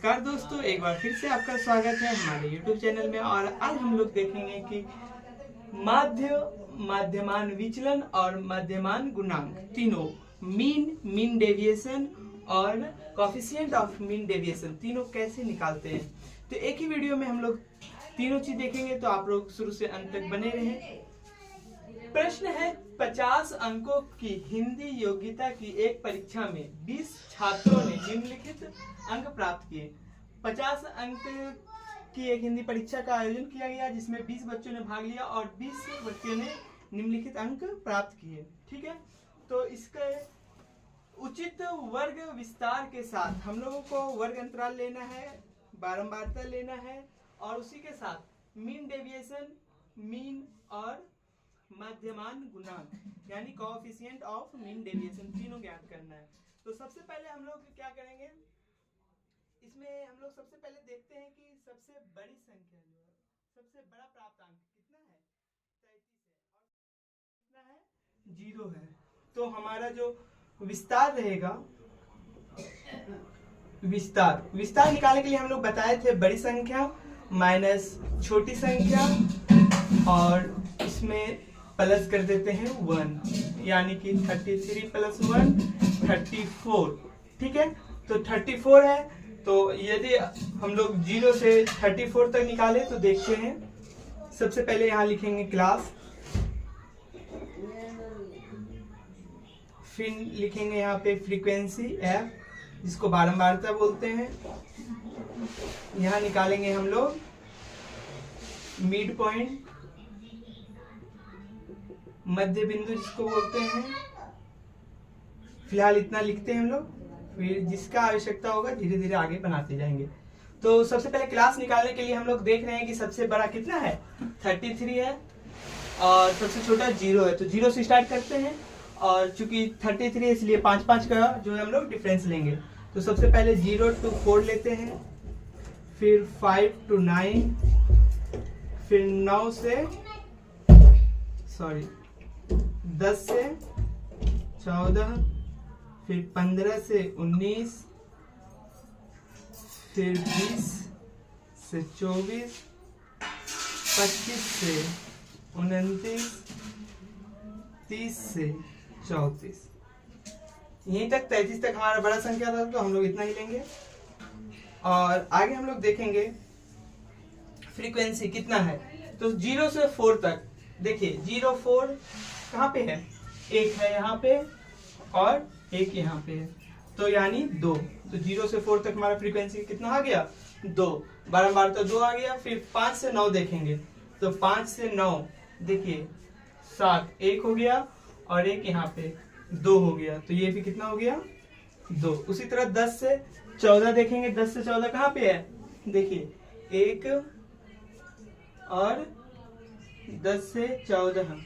नमस्कार दोस्तों, एक बार फिर से आपका स्वागत है हमारे YouTube चैनल में। और आज हम लोग देखेंगे कि माध्यमान विचलन और माध्यमान गुणांक तीनों मीन डेविएशन और कोएफिशिएंट ऑफ मीन डेविएशन तीनों कैसे निकालते हैं। तो एक ही वीडियो में हम लोग तीनों चीज देखेंगे, तो आप लोग शुरू से अंत तक बने रहें। प्रश्न है, 50 अंकों की हिंदी योग्यता की एक परीक्षा में 20 छात्रों ने निम्नलिखित अंक प्राप्त किए। 50 अंक की एक हिंदी परीक्षा का आयोजन किया गया जिसमें 20 बच्चों ने भाग लिया और 20 बच्चों ने निम्नलिखित अंक प्राप्त किए। ठीक है, तो इसके उचित वर्ग विस्तार के साथ हम लोगों को वर्ग अंतराल लेना है, बारंबारता लेना है और उसी के साथ मीन डेविएशन, मीन और माध्यमान गुणांक यानी कोएफिशिएंट ऑफ मीन डेविएशन तीनों ज्ञात करना है। तो सबसे पहले हम लोग क्या करेंगे, इसमें हम लोग सबसे पहले देखते हैं कि सबसे बड़ी संख्या जो है, सबसे बड़ा प्राप्तांक कितना है, 33 है और कितना है, 0 है। तो हमारा जो विस्तार रहेगा, विस्तार निकालने के लिए हम लोग बताए थे बड़ी संख्या माइनस छोटी संख्या और इसमें प्लस कर देते हैं 1, यानी कि 33 प्लस 1 34। ठीक है, तो 34 है। तो यदि हम लोग 0 से 34 तक निकाले तो देखते हैं। सबसे पहले यहाँ लिखेंगे क्लास, फिर लिखेंगे यहाँ पे फ्रीक्वेंसी f जिसको बारंबारता बोलते हैं। यहाँ निकालेंगे हम लोग मिड पॉइंट, मध्य बिंदु जिसको बोलते हैं। फिलहाल इतना लिखते हैं हम लोग, फिर जिसका आवश्यकता होगा धीरे धीरे आगे बनाते जाएंगे। तो सबसे पहले क्लास निकालने के लिए हम लोग देख रहे हैं कि सबसे बड़ा कितना है, 33 है और सबसे छोटा 0 है। तो 0 से स्टार्ट करते हैं और चूंकि 33 है इसलिए 5 का जो है हम लोग डिफरेंस लेंगे। तो सबसे पहले 0 to 4 लेते हैं, फिर 5 to 9, फिर 10 से 14, फिर 15 से 19, फिर 20 से 24, 25 से 29, 30 से 34। यहीं तक 33 तक हमारा बड़ा संख्या था, तो हम लोग इतना ही लेंगे। और आगे हम लोग देखेंगे फ्रीक्वेंसी कितना है। तो 0 से 4 तक देखिए, 0 4 कहाँ पे है, एक है यहाँ पे और एक यहाँ पे है, तो यानी 2। तो 0 से 4 तक हमारा फ्रीक्वेंसी कितना आ गया, 2। बारंबारता 2 आ गया। फिर 5 से 9 देखेंगे, तो 5 से 9 देखिए 7, एक हो गया और एक यहाँ पे 2 हो गया, तो ये भी कितना हो गया, 2। उसी तरह 10 से 14 देखेंगे, 10 से 14 कहाँ पे है, देखिए 1 और 10 से 14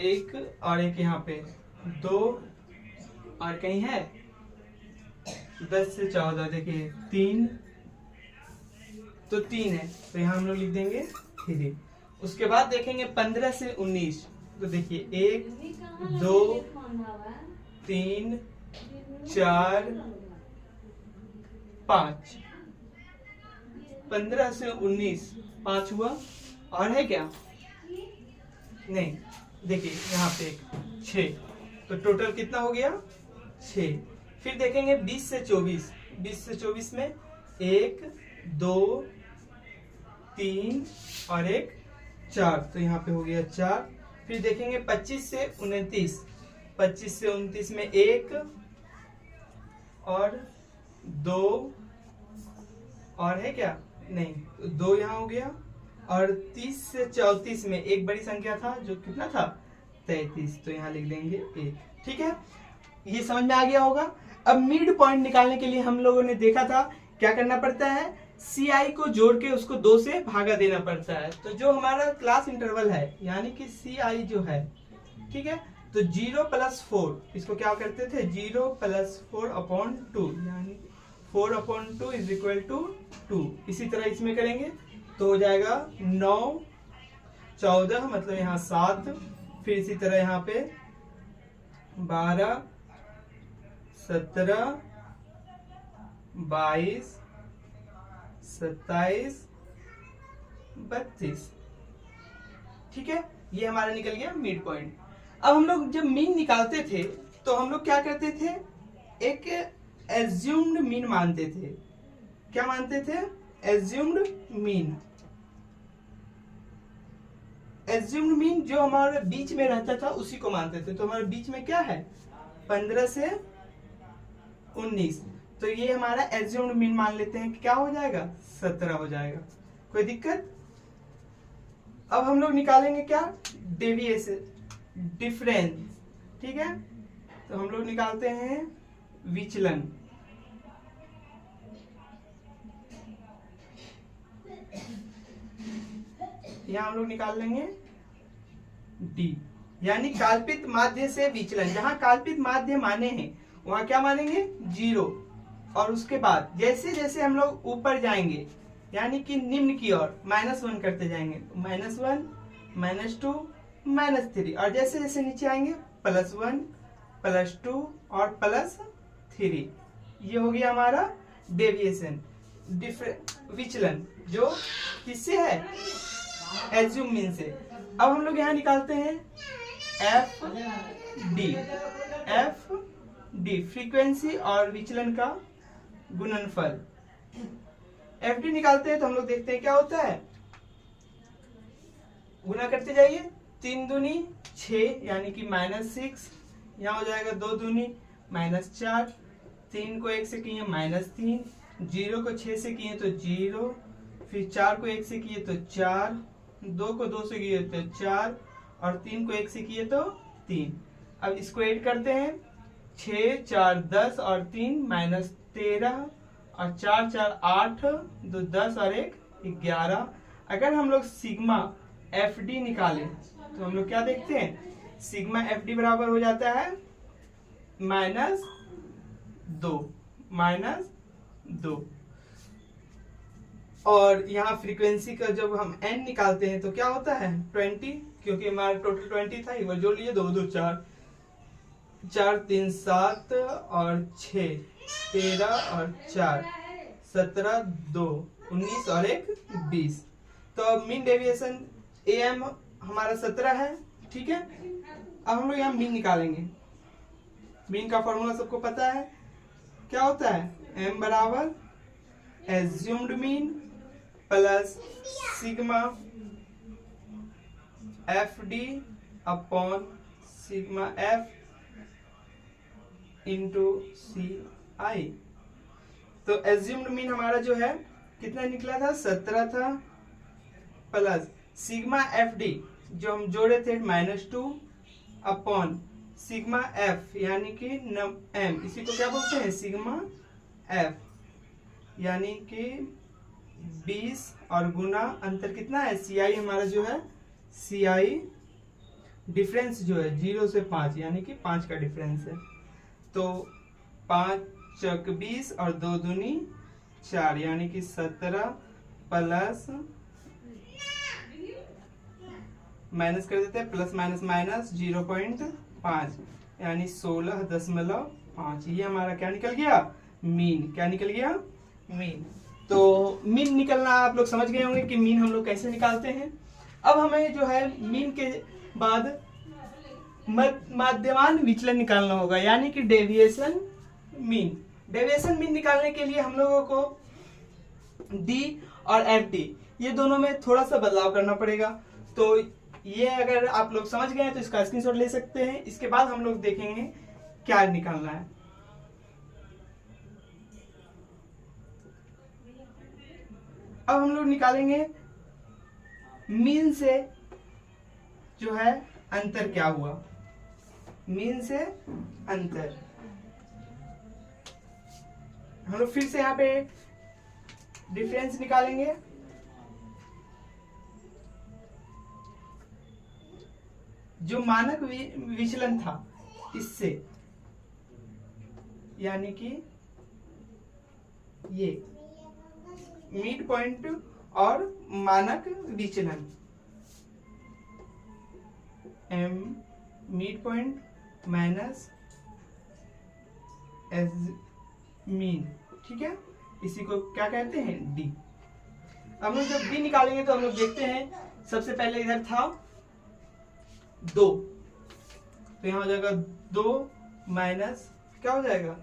एक और एक यहाँ पे 2 और कहीं है 10 से 14 देखिए 3, तो 3 है, तो यहाँ हम लोग लिख देंगे 3। उसके बाद देखेंगे 15 से 19, तो देखिए 1 2 3 4 5, 15 से 19 5 हुआ और है क्या, नहीं, देखिए यहाँ पे 6, तो टोटल कितना हो गया, 6। फिर देखेंगे 20 से 24, 20 से 24 में 1 2 3 और एक 4, तो यहाँ पे हो गया 4। फिर देखेंगे 25 से 29, 25 से 29 में 1 और 2 और है क्या, नहीं, 2 यहाँ हो गया। और 30 से 34 में एक बड़ी संख्या था जो कितना था, 33, तो यहाँ लिख देंगे 1। ठीक है, ये समझ में आ गया होगा। अब मिड पॉइंट निकालने के लिए हम लोगों ने देखा था क्या करना पड़ता है, CI को जोड़ के उसको 2 से भागा देना पड़ता है। तो जो हमारा क्लास इंटरवल है यानी कि CI जो है, ठीक है, तो 0 + 4 इसको क्या करते थे, 0 + 4/2 यानी 4/2 = 2। इसी तरह इसमें करेंगे तो हो जाएगा 9 14, मतलब यहाँ 7, फिर इसी तरह यहाँ पे 12 17 22, 27, 32। ठीक है, ये हमारा निकल गया मिड पॉइंट। अब हम लोग जब मीन निकालते थे तो हम लोग क्या करते थे, एक एज्यूम्ड मीन मानते थे। क्या मानते थे? Assumed mean. एज्यूम्ड मीन जो हमारे बीच में रहता था उसी को मानते थे। तो हमारे बीच में क्या है, 15 से 19। तो ये हमारा एज्यूम्ड मीन मान लेते हैं कि क्या हो जाएगा, 17 हो जाएगा। कोई दिक्कत? अब हम लोग निकालेंगे क्या, डेविएशन, डिफरेंस। ठीक है, तो हम लोग निकालते हैं विचलन। यहां हम लोग निकाल लेंगे डी, यानी काल्पित माध्य से विचलन। जहां काल्पित माध्य माने हैं वहां क्या मानेंगे, 0। और उसके बाद जैसे जैसे हम लोग ऊपर जाएंगे यानी कि निम्न की ओर -1 करते जाएंगे, -1, -2, -3। और जैसे जैसे नीचे आएंगे +1, +2 और +3। ये हो गया हमारा डेविएशन, विचलन, जो किससे है, एज्यूम मीन से। अब हम लोग यहाँ निकालते हैं एफ डी, फ्रीक्वेंसी और विचलन का गुणनफल। एफ डी निकालते हैं तो हम लोग देखते हैं क्या होता है, गुना करते जाइए, 3 दूनी 6 यानी कि -6। यहाँ हो जाएगा 2 दूनी -4, 3 को 1 से किए -3, 0 को 6 से किए तो 0, फिर 4 को 1 से किए तो 4, 2 को 2 से किए तो 4 और 3 को 1 से किए तो 3। अब इसको ऐड करते हैं, 6, 4, 10 और 3 -13 और 4, 4, 8, 2, 10 और 1, 11। अगर हम लोग सिग्मा एफ डी निकालें तो हम लोग क्या देखते हैं, सिग्मा एफ डी बराबर हो जाता है -2। और यहाँ फ्रीक्वेंसी का जब हम n निकालते हैं तो क्या होता है, 20, क्योंकि हमारा टोटल 20 था। वो जोड़ लीजिए, 2, 2, 4, 4, 3, 7 और 6, 13 और 4, 17, 2, 19 और 1, 20। तो मीन डेविएशन AM हमारा 17 है। ठीक है, अब हम लोग यहाँ मीन निकालेंगे। मीन का फॉर्मूला सबको पता है, क्या होता है, m बराबर assumed mean plus sigma F D upon sigma F into CI। तो एज्यूम्ड मीन हमारा जो है कितना निकला था, 17 था, प्लस सिग्मा एफ डी जो हम जोड़े थे -2 अपॉन सिग्मा एफ यानी कि m, इसी को क्या बोलते हैं, सिग्मा एफ, यानी कि 20 और गुना अंतर कितना है, CI हमारा जो है, CI डिफरेंस जो है 0 से 5 यानी कि 5 का डिफरेंस है। तो 5 चौक 20 और 2 दूनी 4 यानी कि 17 प्लस माइनस कर देते हैं, प्लस माइनस माइनस 0.5 यानी 16.5। ये हमारा क्या निकल गया, मीन। क्या निकल गया, मीन। तो मीन निकलना आप लोग समझ गए होंगे कि मीन हम लोग कैसे निकालते हैं। अब हमें जो है मीन के बाद माध्यमान विचलन निकालना होगा, यानी कि डेविएशन मीन। डेविएशन मीन निकालने के लिए हम लोगों को डी और एफ डी ये दोनों में थोड़ा सा बदलाव करना पड़ेगा। तो ये अगर आप लोग समझ गए तो इसका स्क्रीनशॉट ले सकते हैं। इसके बाद हम लोग देखेंगे क्या निकालना है। अब हम लोग निकालेंगे मीन से जो है अंतर क्या हुआ, मीन से अंतर। हम लोग फिर से यहाँ पे डिफरेंस निकालेंगे। जो मानक विचलन था इससे, यानी कि ये मिड पॉइंट और मानक विचलन, m mid point minus as mean. ठीक है, इसी को क्या कहते हैं, डी। अब हम जब डी निकालेंगे तो हम लोग देखते हैं, सबसे पहले इधर था 2, तो यहाँ हो जाएगा 2 माइनस क्या हो जाएगा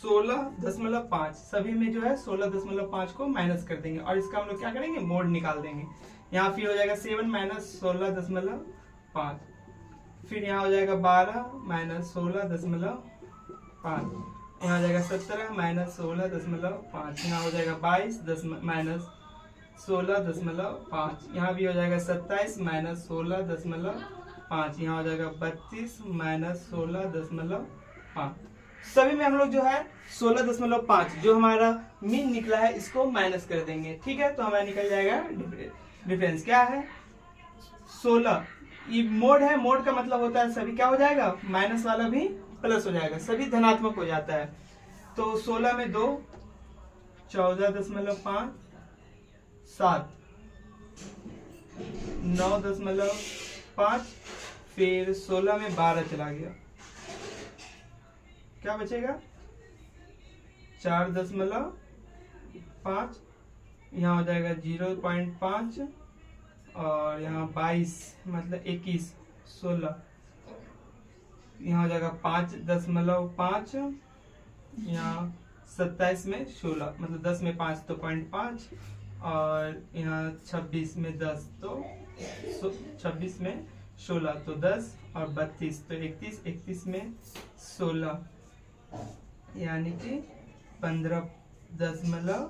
16.5, सभी में जो है 16.5 को माइनस कर देंगे और इसका हम लोग क्या करेंगे, मोड निकाल देंगे। यहाँ फिर हो जाएगा 7 माइनस 16.5, फिर यहाँ हो जाएगा 12 माइनस 16.5, यहाँ हो जाएगा 17 माइनस 16.5, यहाँ हो जाएगा 22 माइनस 16.5, यहाँ भी हो जाएगा 27 माइनस 16.5, यहाँ हो जाएगा 32 माइनस 16.5। सभी में हम लोग जो है 16.5 जो हमारा मीन निकला है इसको माइनस कर देंगे। ठीक है, तो हमारा निकल जाएगा डिफरेंस क्या है 16। ये मोड है, मोड का मतलब होता है सभी क्या हो जाएगा, माइनस वाला भी प्लस हो जाएगा, सभी धनात्मक हो जाता है। तो 16 में 2 14.5, 7 9.5, फिर 16 में 12 चला गया, क्या बचेगा 4.5, यहाँ हो जाएगा 0.5 और यहाँ 22 मतलब 21, 16, यहाँ हो जाएगा 5.5, यहाँ 27 में 16 मतलब 10 में 5 तो 0.5 और यहाँ 26 में 10 तो 26 में 16 तो 10 और 32 तो 31, 31 में 16 यानी कि 15.5।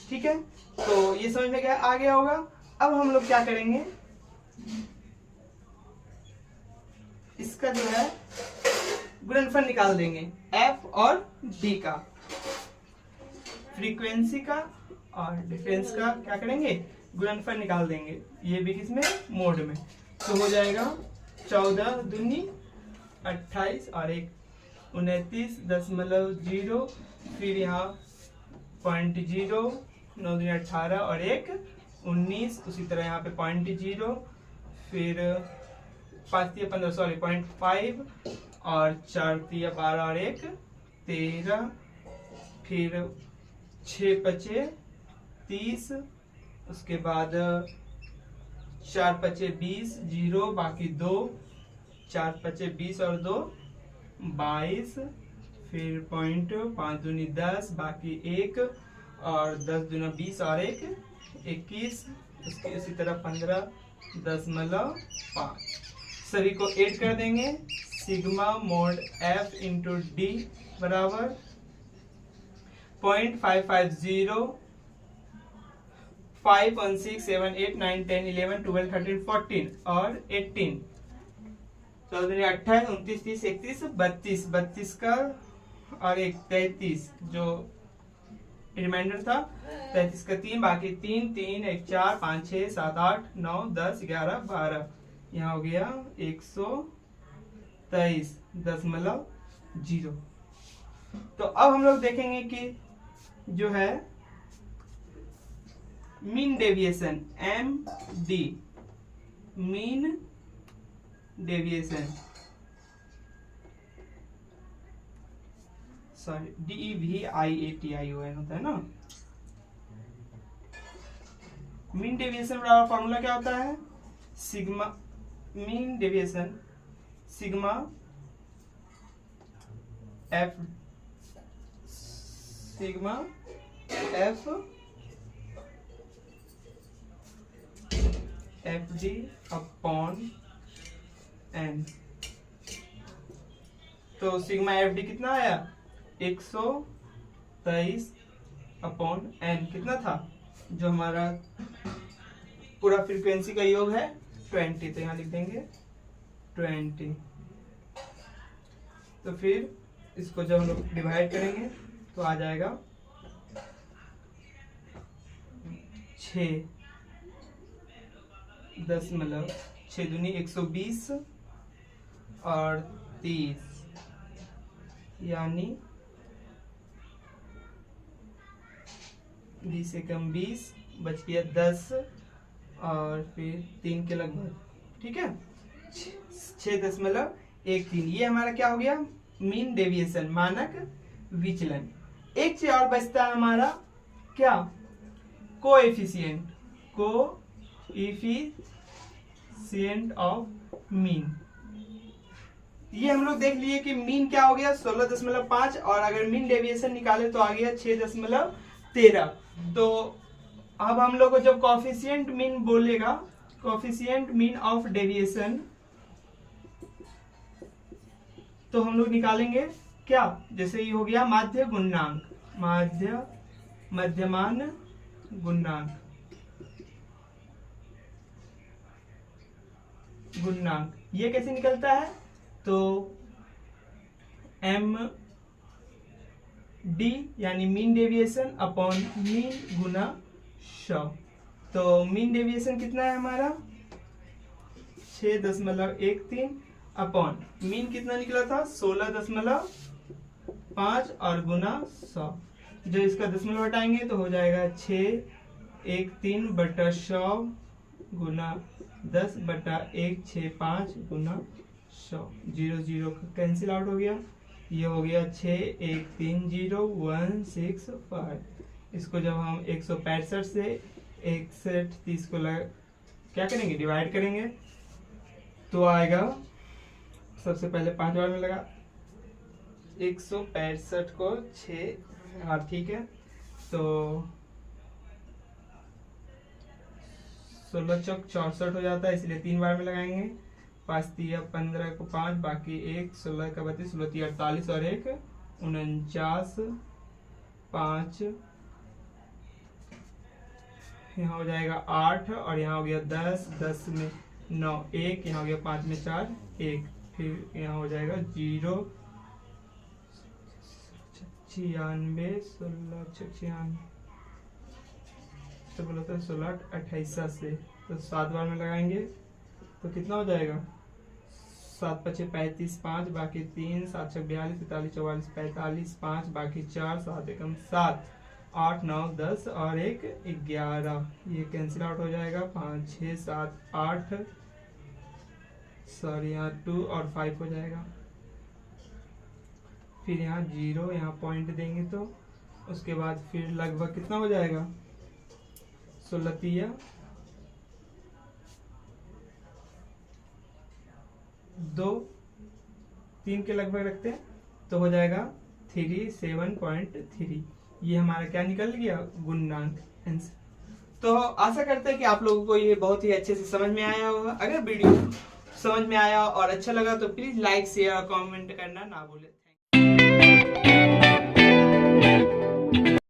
ठीक है, तो ये समझ में आ गया होगा। अब हम लोग क्या करेंगे, इसका जो है गुणनफल निकाल देंगे, एफ और डी का, फ्रीक्वेंसी का और डिफरेंस का क्या करेंगे, गुणनफल निकाल देंगे, ये भी किसमें, मोड में। तो हो जाएगा 14 दूनी 28 और 1 29.0, फिर यहाँ 0.0, 9 दूनी 18 और 1 19, उसी तरह यहाँ पे 0.0, फिर 5 तिया 15 सॉरी 0.5 और 4 तिया 12 और 1 13, फिर 6 पचे 30, उसके बाद 4 पचे 20, 0 बाकी 2, 4 पचे 20 और 2 22, फिर 5 दूनी 10 बाकी 1 और 10 दूना 20 और 1 21, उसकी उसी तरह 15.5। सभी को ऐड कर देंगे, sigma mode F into D बराबर 0.550, 5 1 6 7 8 9 10 11 12 13 14 और 18, 14 28 29 30 31 32, 32 का और 1 33 जो रिमाइंडर था, 33 का 3 बाकी 3 3 1 4 5 6 7 8 9 10 11 12, यहाँ हो गया 123.0। तो अब हम लोग देखेंगे कि जो है mean deviation M D, mean deviation sorry DEVIATION होता है ना। मीन डेविएशन बराबर फॉर्मूला क्या होता है, sigma mean deviation sigma F D upon N. तो सिग्मा एफ डी कितना आया 123 अपॉन एन कितना था, जो हमारा पूरा फ्रीक्वेंसी का योग है 20, तो यहाँ लिख देंगे 20। तो फिर इसको जब हम लोग डिवाइड करेंगे तो आ जाएगा 6 दूनी 120 और 30 यानी 20 से कम 20 बच गया 10 और फिर 3 के लगभग। ठीक है, 6.13, ये हमारा क्या हो गया मीन डेविएशन मानक विचलन। एक चीज और बचता है हमारा, क्या, कोएफिशिएंट, कोएफिशिएंट ऑफ मीन। ये हम लोग देख लिए कि मीन क्या हो गया 16.5, और अगर मीन डेविएशन निकाले तो आ गया 6.13। तो अब हम लोग को जब कोएफिशिएंट मीन बोलेगा, कोएफिशिएंट मीन ऑफ डेविएशन, तो हम लोग निकालेंगे क्या, जैसे ये हो गया माध्य गुणांक, मध्यमान गुणांक, ये कैसे निकलता है, तो एम डी यानी मीन डेविएशन अपॉन मीन गुना 100। तो मीन डेविएशन कितना है हमारा 6.13 अपॉन मीन कितना निकला था 16.5 और गुना 100। जो इसका दशमलव हटाएंगे तो हो जाएगा 613/100 गुना 10/165 गुना 100। 0 0 कैंसिल आउट हो गया, ये हो गया 6130165। इसको जब हम 165 से 6130 को क्या करेंगे, डिवाइड करेंगे, तो आएगा, सबसे पहले 5 बार में लगा 165 को 6, हाँ ठीक है, तो 16 चौक 64 हो जाता है, इसलिए 3 बार में लगाएंगे। 5 3 15 को 5, बाकी 1 16 का 32, 16 3 48 और 1 49, 5 यहाँ हो जाएगा 8 और यहाँ हो गया 10, 10 में 9 1, यहाँ हो गया 5 में 4 1, फिर यहाँ हो जाएगा 0 96 16 96 तो बोला था 16 28 से, तो 7 बार में लगाएंगे तो कितना हो जाएगा 7 5 35 5 बाकी 3 7 6 42 43 44 45 5 बाकी 4 7 1 7 8 9 10 और 1 11, ये कैंसिल आउट हो जाएगा। 5 6 7 8 सॉरी यहाँ 2 और 5 हो जाएगा, फिर यहाँ 0 यहाँ पॉइंट देंगे तो उसके बाद फिर लगभग कितना हो जाएगा 16 3 2 3 के लगभग रखते हैं तो हो जाएगा 37.3। ये हमारा क्या निकल गया गुणांक आंसर। तो आशा करते हैं कि आप लोगों को ये बहुत ही अच्छे से समझ में आया होगा। अगर वीडियो समझ में आया और अच्छा लगा तो प्लीज लाइक शेयर और कमेंट करना ना भूलें।